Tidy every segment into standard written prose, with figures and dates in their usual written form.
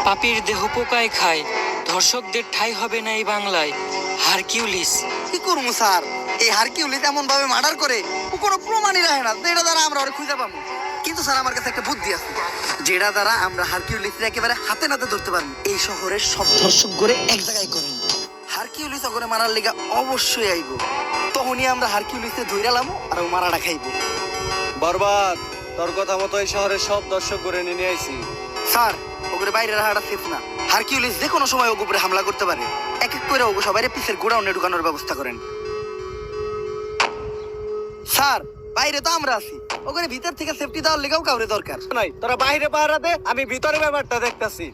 পাপীর দেহ পোকায় খায়, ধর্ষকদের ঠাঁই হবে না এই বাংলায়। হারকিউলিস। কি করবো স্যার, এই হারকিউলিস এমন ভাবে মার্ডার করে ও কোনো প্রমাণই রাখে না যেটা দ্বারা আমরা ওরে খুঁজে পাবো। কিন্তু স্যার আমার কাছে একটা বুদ্ধি আছে, যেটা দ্বারা আমরা হারকিউলিসকে একেবারে হাতে নাতে ধরতে পারবো। এই শহরের সব ধর্ষক করে এক জায়গায় করেন, হারকিউলিস ওরে মারার লিগা অবশ্যই আইব। তখনই আমরা হারকিউলিসকে ধইরালাম আর ও মারাটা খাইবো। বরবাদ, তোর কথা মতো এই শহরের সব দর্শক করে নিয়ে আইছি। স্যার ওগুলো বাইরে রাখাটা সেফ না, হারকিউলিস যে কোনো সময় ওর উপরে হামলা করতে পারে। এক এক করে ওগো সবাই পিসের গোডাউনে ঢুকানোর ব্যবস্থা করেন। স্যার বাইরে তো আমরা আছি, ওখানে ভিতর থেকে সেফটি দেওয়ার লেগেও কাউরে দরকার নাই, তোরা বাইরে পাহারা দে, আমি ভিতরে ব্যাপারটা দেখতাছি।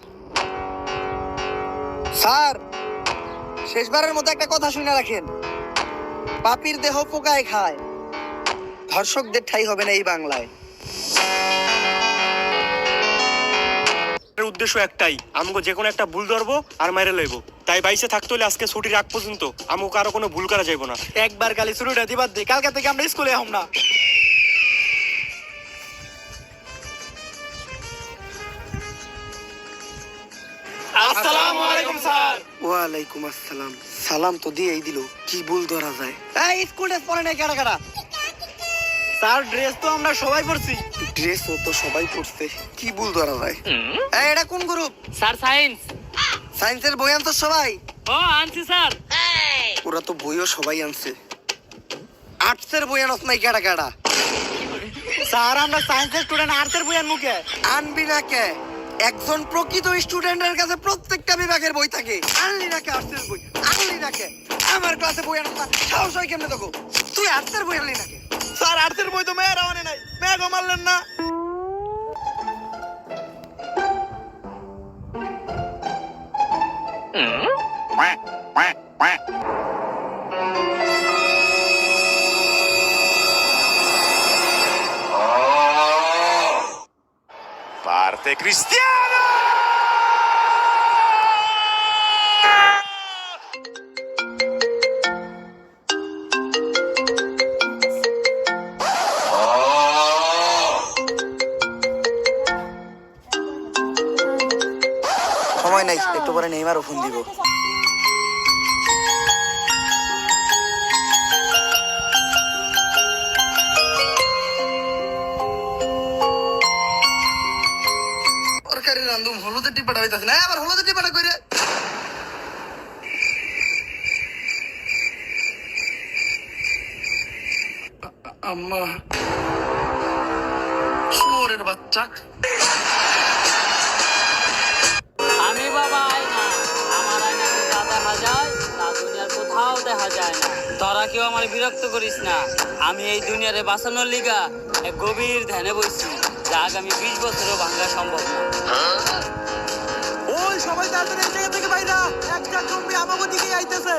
স্যার শেষবারের মতো একটা কথা শুনে রাখেন, পাপীর দেহ পোকায় খায়, ধর্ষকদের ঠাঁই হবে না এই বাংলায়। উদ্দেশ্য একটাই, আমাকে যে কোনো একটা ভুল ধরবো আর মাইরে লইব। তাই বাইসে থাকতে হলে আজকে ছুটির আগ পর্যন্ত আমাকে কারো কোনো ভুল করা যাইব না। একবার খালি শুরুটা দিবার দিই, কালকে থেকে আমরা স্কুলে হম না। আসসালামু আলাইকুম স্যার। ওয়ালাইকুম আসসালাম। সালাম তো দিয়েই দিল, কি ভুল ধরা যায়। এই স্কুল ড্রেস পরে নাই কারা কারা? স্যার ড্রেস তো আমরা সবাই পরছি। ড্রেসও তো সবাই পরছে, কি ভুল ধরা যায়। এই এটা কোন গ্রুপ? Sir science. সায়েন্সের বই আনতো সবাই? ও আনছি স্যার। ওরা তো বইও সবাই আনছে। আর্টসের বই আনস নাই কেডা কেডা? স্যার আমরা সায়েন্সের স্টুডেন্ট, আর্টসের বই আনমু কে? আনবি না কে? একজন প্রকৃত স্টুডেন্টের কাছে প্রত্যেকটা বিভাগের বই থাকে। আনলি না কে আর্টসের বই? আনলি না কে? আমার ক্লাসে বই আনস না, সাহস হয় কেমনে তোকে? তুই আর্টসের বই আনলি না কে? স্যার আর্টসের বই তো মেয়েরা আনে নাই, মেয়ে মারলেন না। Parte Cristiano! সময় নাই, একটু পরে নেইমারও ফোন দিব। তরকারি রান্ধুম, হলুদের টিপাটা হইতাছে না, আবার হলুদের টিপাটা কইরে। আম্মা শুয়োরের বাচ্চা। আমি বাবা আয়না, আমার আয়নাকে যা দেখা যায় তা দুনিয়ার কোথাও দেখা যায় না। তোরা কেউ আমার বিরক্ত করিস না। আমি এই দুনিয়ারে বাঁচানোর লিগা এক গভীর ধ্যানে বসছি, যা আগামী 20 বছরও ভাঙা সম্ভব না। ওই সবাই তাড়াতাড়ি এই জায়গা থেকে বাইরা, একটা জম্বি আমাগো দিকে আইতেছে।